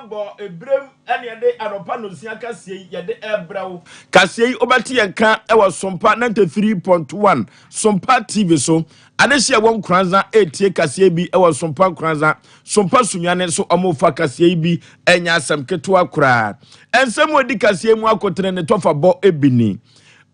bo ebrem ene yede anopa no sia kasie yede ebrawo kasie obati yanka e was Sompa 93.1 Sompa TV so adehia won kranza etie kasie bi e was Sompa kranza Sompa sunwane so omofa kasie bi enya asam keto akura ensem odi kasie mu akotre ne tofa bo ebini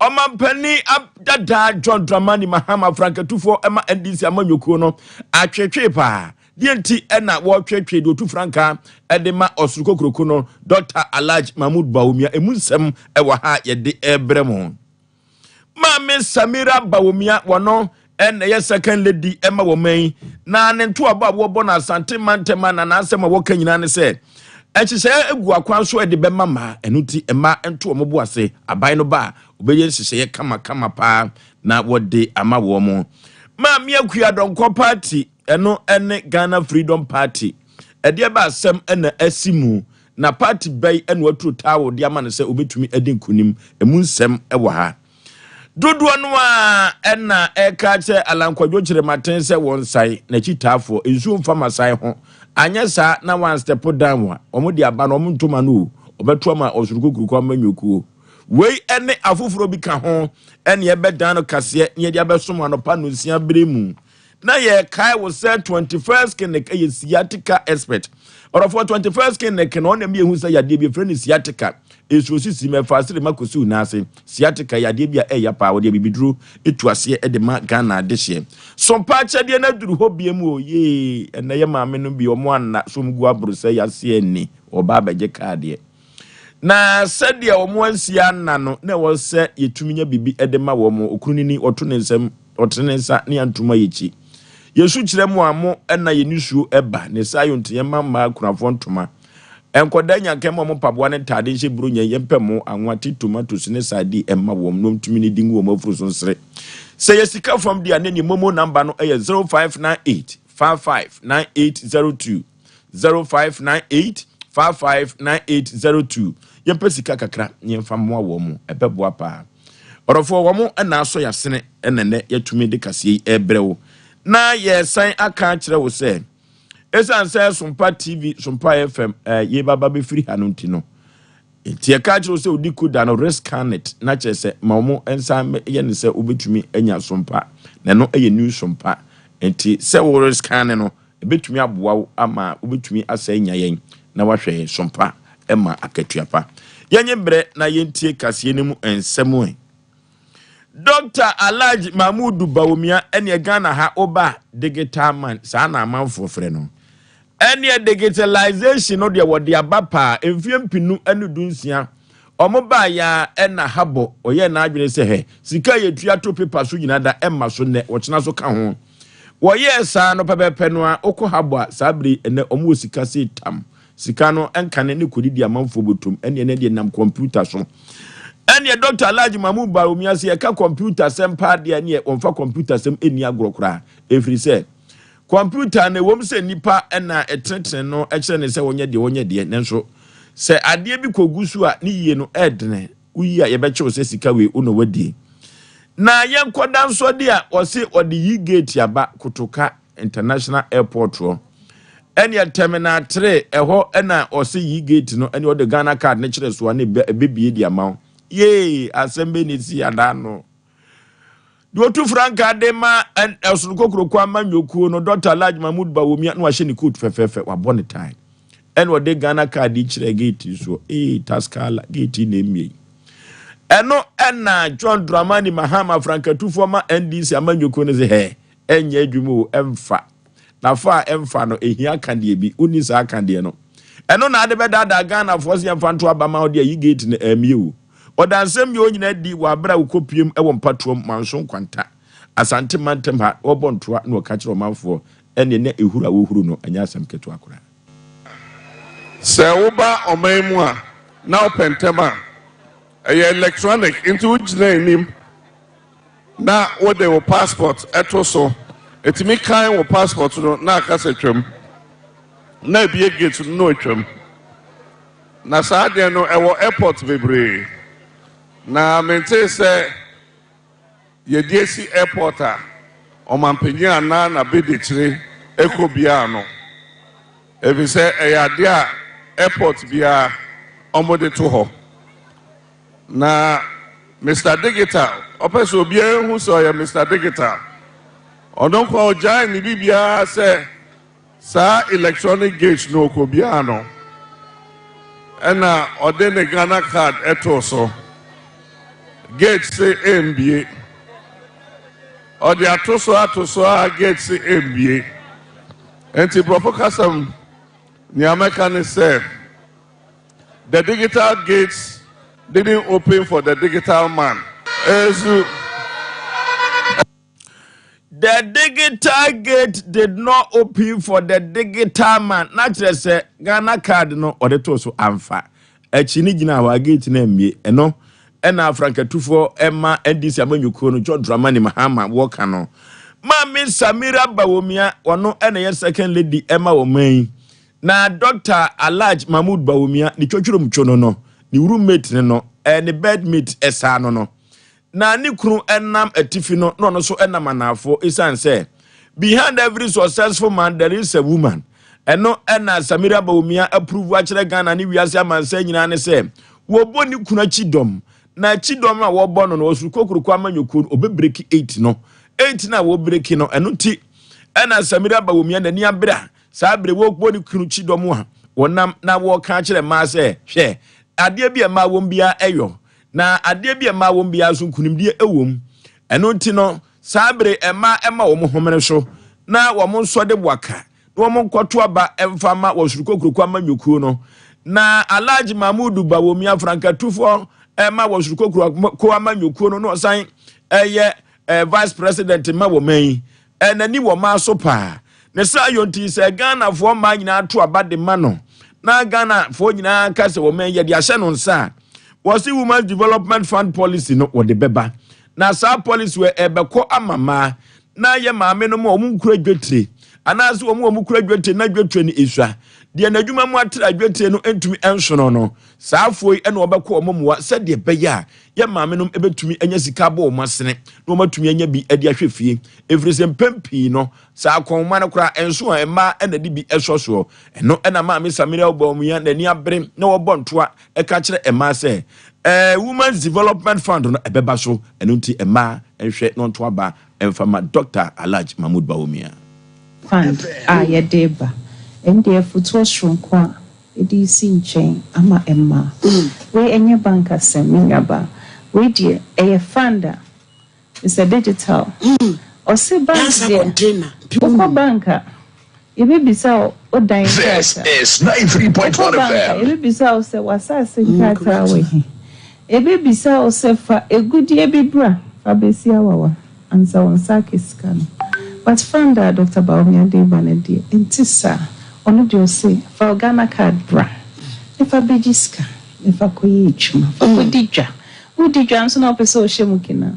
Omampani abdada John Dramani Mahama Frankatufo ema NDC amanyoko no atwetwe pa dienti ena wo twetwe do tu franka edema osukokroko no Dr. Alhaji Mahmoud Bawumia emunsem ewa ha yede ebremo Mame Samira Bawumia wono ene ye second lady ema wo man na ne nto abo abo bo na asante mantema na asema wo kanyina ne se echise egu akwan so ede be mama enuti ema nto omobo ase aban no ba obeye sise kama pa na wode ama wo mo Mame akua donko party eno ene Ghana Freedom Party ede ba asem ena asimu na party bay eno atru tawo de ama ne se obetumi edi nkunim emunsem ewa ha dodo no a ena eka che alankwadwo kire maten se won sai na chitafo ensu mfa masai ho anya sa na one step down wa omudi aba no omntoma no obeto ma osurukukuruku amanyokuo wei ene afoforo bi ka ho ene ebedan no kase ne de abesom anopa no sia bremu na ye kai wo say 21st clinic ye sciatica expert or for 21st clinic no na me hu say yade bi friend sciatica esuosisi me fasire makosu na ase sciatica yade bi a ya pa wo de bibiduru etuase e de ma Ghana de hye Sompa chede na duru ho biem o ye ena ye maame no bi omo anna somgu aburu say yase ani oba beje kaade na sede omo ansia anna no na wo se yetuminya bibi e de ma wo mo okrunini oto ne nsem otenensa ne antuma yechi Yesu kiremu amo ena yenisuo eba ne sayonte yema ma kunafo ntoma enkodanya kemo mo paboa ne tade hye brunya yempemo anwati tomatoes ne sadi emma wom nom tumi ne dingu wom afuru so nsere se yesika from dia ne momo number no 0598 559802 0598 559802 yempesika kakra yemfa mo wom ebeboa pa orofo wom ena so yasene enene yatumi de kase ebrewo na ye san aka kire wo se esan se Sompa TV Sompa FM ye baba be free hanunti no enti aka kire wo se odiku da no risk canet na che se mawo ensan ye ne se obetumi anya Sompa na no eye new Sompa enti se wo risk canet no ebetumi aboa ama obetumi asa anya yen na wahwe Sompa ema akatuapa yenye bre na yentie kase ne mu ensemu Dr. Alhaji Mahmoud Bawumia ene Ghana ha oba digital man sa na amanfo frɛ no ene digitalization no de wode abapa emfie mpinu ene dunsia omoba ya ena habo oye na adwene se he sika yetua to paper so nyina da emma so ne wochena so ka ho woye sa no pepepe no a okọ habo a sabri ene omo sika se tam sika no enka ne kodidi amanfo botum ene de nam computer so Anya Dr. Alhaji Mahmoud Bawumia se ka computer sem pa de ne onfa computer sem eni agrokra efri se computer ne wom se nipa na etreten no ekere ne se wonye de nenso se ade bi kogusu a ne yie no edene uyi a ye be che se sika we uno wadi na ye nkoda nso de a o se ode yi gate aba kutoka international airport ro enya terminal 3 eho na o se yi gate no enya o de Ghana card ne kire so na bebie di amount ye asembe ni si adano do tu franka de ma esunukokro kwa manyokuo no Dr. Alhaji Mahmoud Bawumia no ahye ni coat fefefe wa bonne time eno de Ghana card kire gate so taskala gate na emie eno ena John Dramani Mahama Frankatufo ma NDC amanyokuo no ze he enye adwumo emfa na fa emfa no ehia kande bi uni sa kande no eno na ade beda Ghana force emfa nto abama ode yi gate na emie odansem yo nyina di wa bra ukopiem ewo mpatom manso kwanta asante mantem ha obontoa na okachiro manfo ene ne ehura wohuru no anya asem keto akora se woba omaimu a na opentema electronic into ujinem na wode wo passport eto so etimi kan wo passport no na akase twam na bie gate no twam na saade no ewo airport bebre na mente se yediesi airport a omampenya na bede kire ekobia no ebi se eyade a airport biara omode to ho na Mr. Digital opeso biara hu so ya Mr. Digital odon kwa oja ni bibia say sa electronic gate no ko biara no ena ode ne Ghana card eto so gate say MBA ode atoso a gate say MBA enti propokasam ni American say the digital gates didn't open for the digital man. The digital gate did not open for the digital man. Naturally, say Ghana card no or the toso amfa. Chini gina wa gate na mie eno ena Franka tufo Emma ndisi amanyuko no John Dramani Mahama work no. Mami Samira Bawumia wano ena ye second lady Emma Omen. Na Dr. Alaj Mahmoud Bawumia ni chochuro mchono no. Ni roommate no ni bedmate esa no. Na ni kunu enam atifi no so enam anafo isan say behind every successful man there is a woman. Eno ena Samira Bawumia approve akere Ghana ni wiase amansa nyina ne say wo bo ni kunu chidom na chidom a wo bo no osu kokuru kwa manyoko obebreki 8 no 8 na wo breki no eno ti ena Samira Bawumia na ni abra sa abre wo bo ni kunu chidom a wonam na wo ka akere ma say hwe ade bia ma wo mbia eyo na ade bia ma wo mbia so nkunimdie ewom eno nti no sabre ema wo mo homene so na wo mo nso de boaka na wo mo nkoto aba emfama wo surukokuru kwa manyuku no na Alhaji Mahmoud Bawumia Franka tufo ema wo surukokuru kwa manyuku no san eye vice president ma wo man enani wo ma so pa ne sa yonti se Ghana fo ma nyina to aba de ma no na Ghana fo nyina ka se wo man ye de ahye no nsa was the Women's Development Fund policy no or the beba. Na sa policy we ebeko amama na ye maame no mo omukura dwetire anaso omukura dwetire na dwetire ni isua de na adwuma mu atra dwetire no entumi ensono no sa afoi ene obeko omomwa se de beya ye maame no ebetumi anya sika ba o masene no matumi anya bi ade ahwefie everise mpempi no sa akonma no kra enso a ema ena de bi esoso eno ena maame Samira Bawumia na ni abere na wo bontoa eka kire ema se Women's Development Fund no ebeba so eno nti ema enhwe no nto aba emfama Dr. Alhaji Mahmoud Bawumia fund ye deba ende futuo shronko edi si nchen ama emma we enye bank asem ba we die funda is a digital o se bank container people banka ebe bisa o dan this is 93.1 FM ebe bisa o se wasa se nkata we ebe bisa o se fa egudi ebe bra fa besia wawa ansa won sakiska no but founder Dr. Bawumia de banedi intisa ono de say for Ghana card bra if a bejiska if a koyi chuma for kodija udija nso na pese o shemukina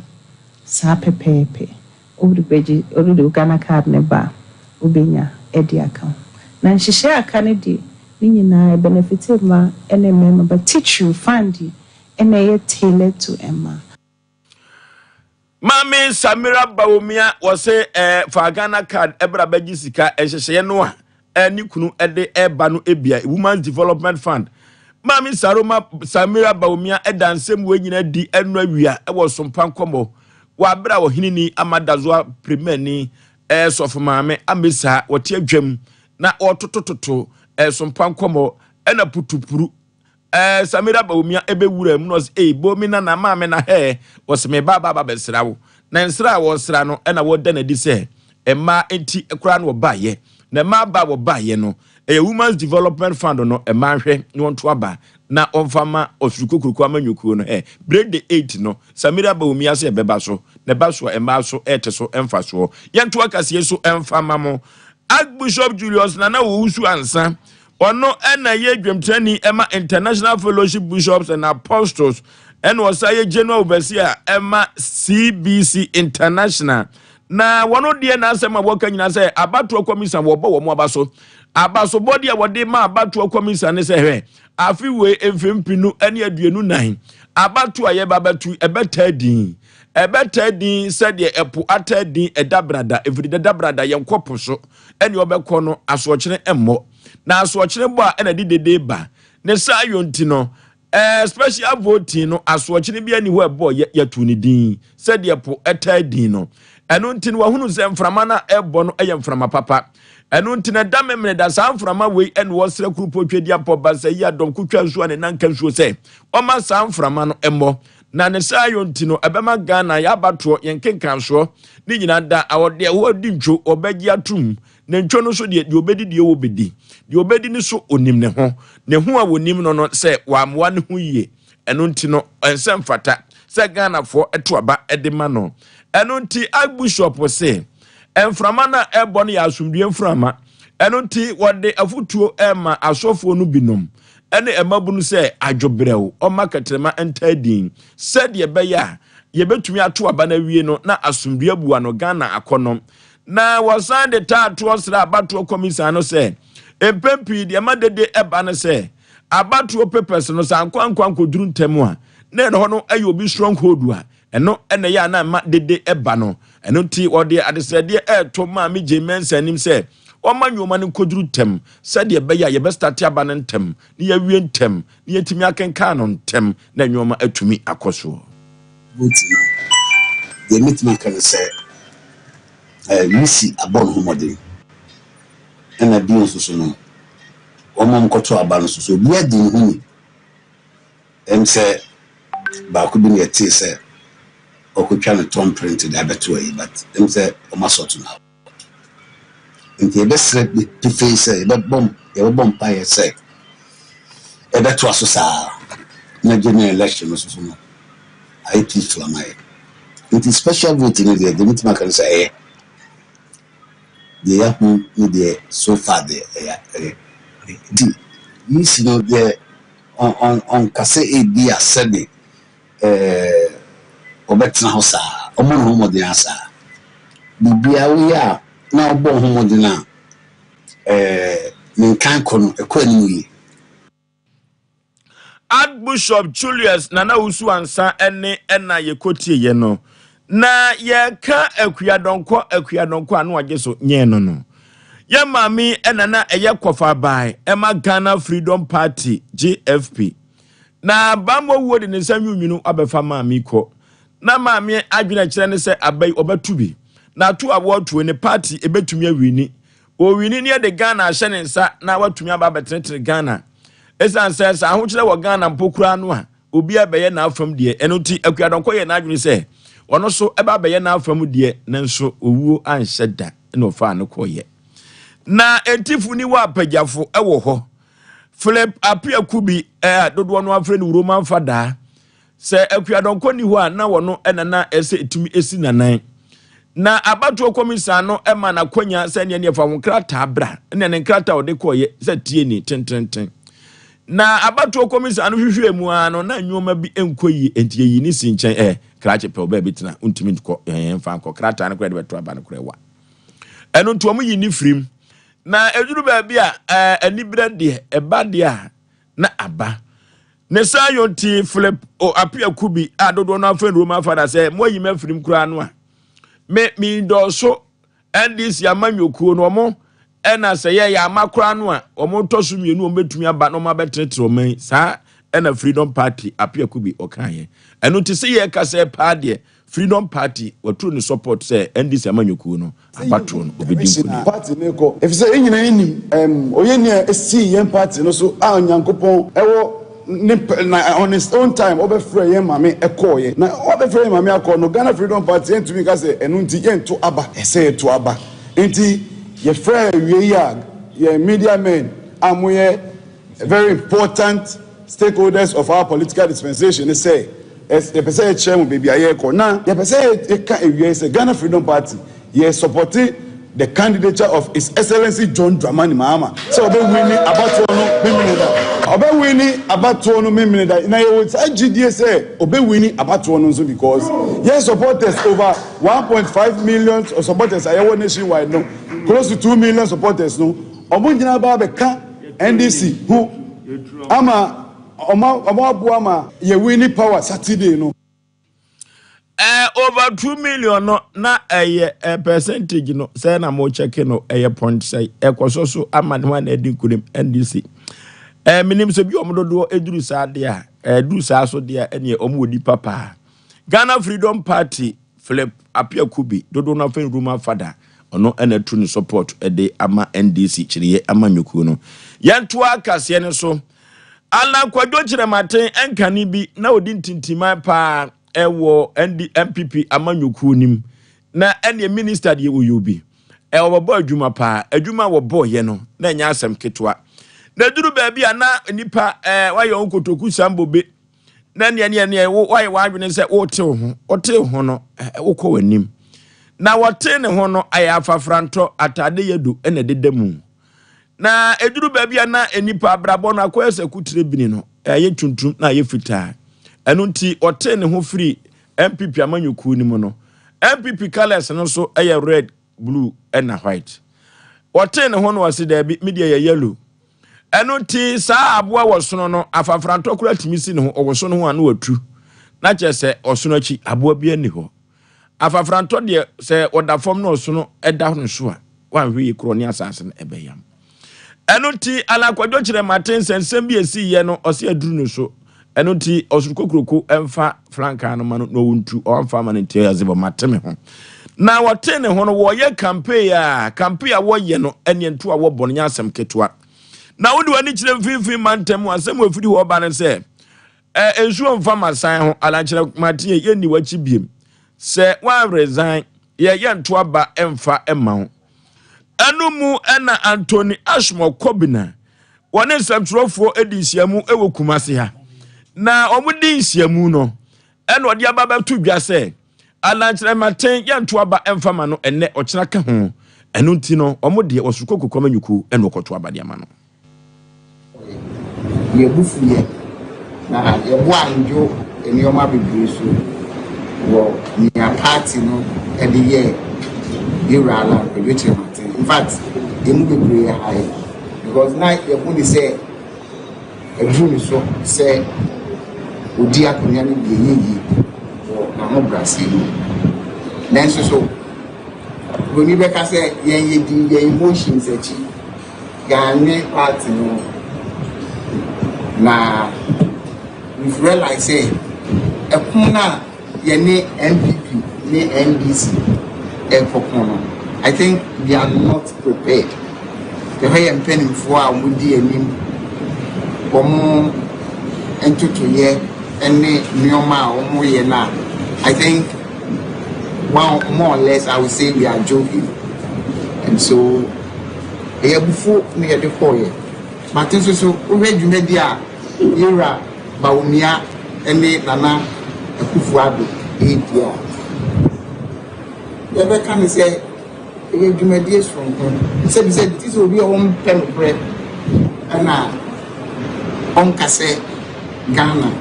sa pepepe o de beji o de Ghana card ne ba obenya edi account na nhihye aka ne de ni nyina benefit ma ene mema but teach you fund ene ye tailored to Emma. Mami Samira Bawumia was for Ghana card ebra beji sika ehyehyeye no a ni kunu ede eba no ebia Women's Development Fund. Mami Samira Bawumia edansem we nyina di enu awia e wo Sompa nkomo wa bra wo hinini amadazoa premier ni sof maame amesa wote adwam na ototototo Sompa nkomo ena putupuru Samira Bawumia ebe wura mu no bomi na maame na he was me baba besrawo na nsra wo sra no ena wo da na di se emma enti ekura no ba ye na ma ba wo ba ye no Women's Development Fund no emma hwe no nto aba na onfama osurukokuru amanyuku no break the 8 no Samira Bawumia se beba so na ba so emma so so emfa so yento akase so emfama mo Archbishop Julius na wo usu ansa ono ena ye dwemtrani ema International Fellowship Bishops and Apostles and was a general overseer ema CBC International na wono de na asema woka nyina say abatu commission wo bo mo abaso body a wode ma abatu commission ne say hwe afi we emfempinu ene aduenu nan abatu aye babatu ebeta din said ye epo atadin edabrada every dabrada yenkopo so ene obekọ no asochire emmo na asochire bo a ena didede ba ne sa yonti no special voting no asoɔkye ne bia ni ho ɛbɔ yɛ tu ne din sɛ de po ɛta din no ɛno nti no wahunu sɛ mframa na ɛbɔ no ɛyɛ mframa papa ɛno nti na da memene da saa mframa wei ɛne wɔsrɛ kurupo twedi apɔ ba sɛ yi adɔm kutwa nsuo ne nanka nsuo sɛ ɔma saa mframa no ɛmmɔ na ne sa yonti no ɛbɛma Ghana yɛ abatoɔ yɛn kenkansoɔ ne nyina da awɔde ɛwɔ di ntwo ɔbɛgye atum ne ntwo no so de obedi de wo bedi de obedi ni so onim ne ho a wonim no no sɛ wamwa ne ho yie ɛno nti no ɛnsɛm fata sɛ Ghana fo ɛto aba ɛde ma no ɛno nti Archbishop sɛ ɛmframa na ɛbɔ no yɛ asomdue mframa ɛno nti wɔde afutuo ɛma asɔfoɔ no binom ɛne ɛmabunu sɛ adwobrɛw ɔma katrema ɛntadin sɛdeɛ bɛyɛ a yɛbɛtumi ato aba na wie no na asomdue bua no Ghana akɔnom na wɔsan de taatoɔ sra abatoɔ komisa no sɛ empempi deɛ ma dede ɛba no sɛ abatoɔ papers no sɛ ankwankwanko duru ntɛm a na ɛno no ɛyɛ obi stronghold a ɛno ɛna yɛ ana ma dede ɛba no ɛno nti wɔde adesɛdeɛ ɛɛto ma me gye mensa nim sɛ ɔma nyoma no koduru ntɛm sɛdeɛ bɛyɛ a yɛbɛstarte aba no ntɛm ne yɛwie ntɛm ne yɛtumi akenka no ntɛm na nyoma atumi akɔ soɔ voting the meeting kan sɛ Lucy abon homode na bi nso so no ɔmam kɔto aba no so bi adi ho ni sɛ ba ko bi ne yɛte sɛ ɔkotwa no tom print da beto yi but sɛ ɔma sɔto na nti yɛbɛsrɛ pe face yɛbɛbɔ mpa yɛ sɛ ɛbɛto aso saa na general election no so no I please to amai nti special voting is the meeting kan sɛ the yahu ni so far the you see no the on kase bi asɛde obetna ho saa ɔmo no ho de asa bibia wo ya na ɔbɔ ho de na nkan kɔ no ɛkɔ anim yi Archbishop Julius Nana Usu ansa ene ena yekotie ye no na ye ka akuadonko anu agye so nye no ye mami ena na eye kofa bai ema Ghana Freedom Party GFP na bambo wo de ne sanwunwunu abefa mami ko na mami adwena kire ne se abai obatubi na to awotu ne party ebetumi awini o wini ne de Ghana ahye ne nsa na watumi aba betentere Ghana esan says ahokyere wo Ghana mpokura no a obi abeye na afam de eno ti akuadonko ye na adwene se ono so eba abeye na afam de nanso owuo anhye da na ofa no koye na entifu ni wa apagafo ewo ho Philip Apiakubi dodo no afre ni Roman fada se akuadonko ni ho a na wono enana ese etumi esi nanan na abatuo komisa no ema na kwanya se ne ne fa wo krata abra ne ne krata ode koye se tie ni tententen na abatuo komisa no hwehwe mu ano na nyoma bi enkoyi entie yi ni sinchen krache pe oba bitina untimi ko yemfa ko krata no kra de beto aba no kra wa eno nto mu yi ni frim na eduru ba bi a anibra de eba de a na aba ne sa yonti Philip Apiakubi adodo no afan Roman father say mo yi ma frim kra no a me do so NDC amanyokuo no mo ena se ye ya makra no a omo tosu mienu ombetumi aba no mabetetre oman sa ena Freedom Party Apiakubi okaye eno ti se ye ka se pa de Freedom Party watu ni support say NDC amanyokuo no abatro no obedi nkuni party ne ko if say enyina enim oyeni esi yen party no so a onyankopon ewo on his own time obefre yen mame ekoye na obefre yen mame akọ no Ghana Freedom Party entumi ka se enu nti yen to aba ese to aba enti ye friend we ye media men amoye very important stakeholders of our political dispensation they say as the person chairman baby aye ko na the person e ka ewie say Ghana Freedom Party ye supporting the candidature of His Excellency John Dramani Mahama so obe winning about no meminida obe winning about no meminida na ye would GDA say obe winning about no so because yes supporters over 1.5 million supporters ayewo nationwide no close to 2 million supporters no omunjina ba be ka NDC who ama ama ye winning power Saturday no over 2 million no na percentage no say na mo check no point say ekoso so ama ne wan edi kurim NDC minim se bi omododo eduru saa de a eduru saa so de a ene omodi papa Ghana Freedom Party Philip Apia Kubi dodo na fen ruma fada ono ena true support de ama NDC chiriye ama nyoku no yanto akase ne so ala kwadwo kire maten enkani bi na odi ntintima pa ewo MPP ama nyoku nim na ene minister de uyubi obobo adwuma pa adwuma wo boye no na nya asem ketwa na duru baabi ana nipa waye onkotoku sambobe na ne waye wadwene se ote ho no wokọ wanim na wote ne ho no aya afafranto atade yedu ene dedemu na eduru baabi ana enipa abrabo no akoyese kutire bini no ye tuntum na ye fita enu nti ote ne ho free MPP amanyuku ni mu no MPP colors no so red blue and white wote ne ho no wase da bi media ye yellow enu nti saa aboa wosono no afafranto kura timisi ne ho owosono ho anu watu na chese osono achi aboa bi ani ho afafranto de se oda fom no osono eda ho so a wanhwe kro ni asase no ebeyam enu nti ala kwadwo kire maten sensem bi esi ye no ose aduru no so enu nti osukokroko emfa franka no mano no wuntu o mfa man nti yazebo mateme ho na wote ne ho no wo ye campaign a wo ye no ene ntu a wo bonu nya asem ketwa na wodi wani kire mfimfim mantem asem afiri ho ba ne se ensuo mfa masan ho ala kire matie ye ni wachi biem se wan resign ye nto aba emfa emma ho anu mu ena Anthony Ashmo Kobina woni samtrofo edisiamu ewo kumase ha na omudi nsiamu no ena odi ababa tu dwa se ala kire maten ye nto aba emfa ma no enne okira ka ho enu nti no omudi osukoko manyuku ena okoto aba dia ma no ye bufu ye na ye bo anjo enioma bebre so wo ni party no e de ye irala which in fact they move bebre high because now ye bo ni say e bu ni so say odi akonya ni ye yi wo na no Brazil then so when you be ka say ye di ye emotions echi Ghana party no na we've realized say ekuna ye ni MPP ni NDC ekopona I think they are not prepared the way I'm penning for amudi enim omo entutu ye ene nioma omo ye na I think one more or less I would say we are joking and so before me the foyer Martin so already media Samira Bawumia ene nana Akufuado edia ebe kan say e dwumadies from home say this will be on pen bread na on kase Ghana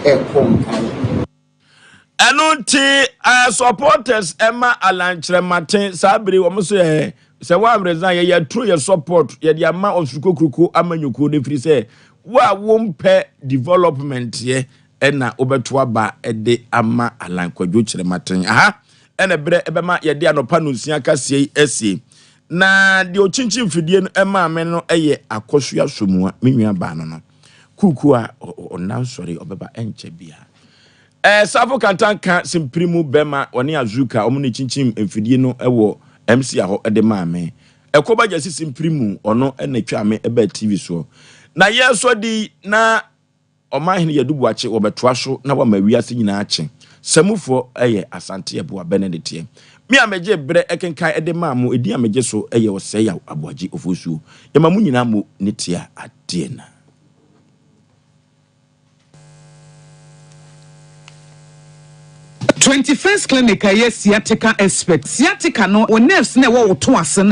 e kom Anunti supporters Emma Alanchre Martin Sabri omuso se wa resign ye true your support ye the amount of sukokruko amanyuko de free say wa wompe development ye ena obeto aba de ama alankwadwo kire Martin aha ena bre ebema ye de anopa no nsia kasie esi na de ochinchin fidie no ema ame no eye akosua somua menua ba no kuku a onansori obeba enche bia Safo Kantanka simprimu bema wani azuka omuni chinchin mfidie no ewo MC aho ede maame ekoba jasi simprimu ono ena twame ebe TV so na yeso di na omahene yadubu ache wobetoa so na wa mawiase nyina ache samufo eye asante ebo Benedict mi ameje bre ekenkan ede maamu edi ameje so eye oseya aboaji ofosu yemamu nyina mu netia adena 21st clinic aye sciatica expert sciatica no o nerves na wo to ase